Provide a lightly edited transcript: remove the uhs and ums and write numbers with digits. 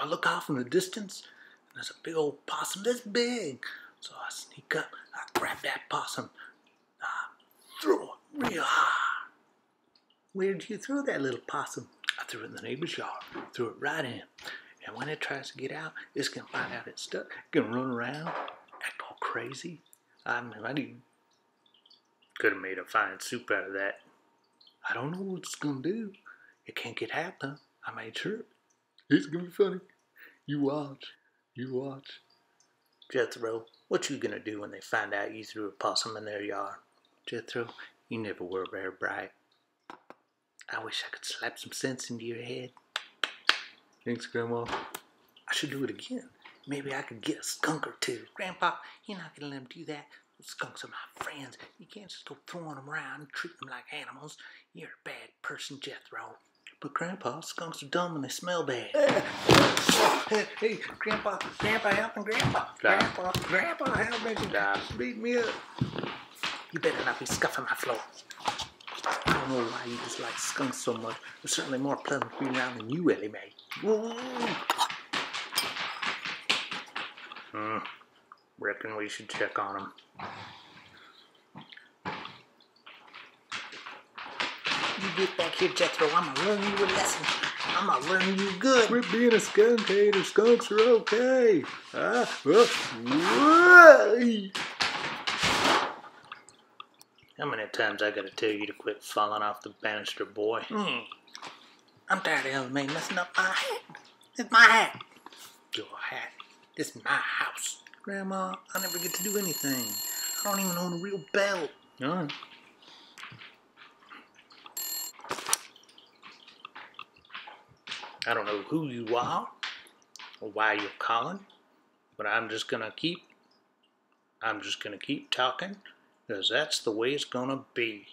I look off in the distance, and there's a big old possum this big. So I sneak up, I grab that possum, I throw it real high. Where'd you throw that little possum? I threw it in the neighbor's yard, threw it right in. And when it tries to get out, it's going to find out it's stuck, going to run around, act all crazy. I could have made a fine soup out of that. I don't know what it's going to do. It can't get out though. I made sure. It's going to be funny. You watch. You watch. Jethro, what you going to do when they find out you threw a possum in their yard? Jethro, you never were very bright. I wish I could slap some sense into your head. Thanks, Grandma. I should do it again. Maybe I could get a skunk or two. Grandpa, you're not going to let them do that. Skunks are my friends. You can't just go throwing them around and treat them like animals. You're a bad person, Jethro. But Grandpa, skunks are dumb and they smell bad. Hey, Grandpa, help me, Grandpa. Grandpa, help me. Stop. Beat me up. You better not be scuffing my floor. I don't know why you dislike skunks so much. They're certainly more pleasant to be around than you, Ellie Mae. Reckon we should check on them. You get back here, Jethro. I'm gonna learn you a lesson. I'm gonna learn you good. Quit being a skunk hater. Skunks are okay. How many times I gotta tell you to quit falling off the banister, boy? I'm tired of Ellie Mae messing up my hat. It's my hat. Your hat. This is my house. Grandma, I never get to do anything. I don't even own a real belt. Alright. I don't know who you are or why you're calling, but I'm just gonna keep talking, because that's the way it's gonna be.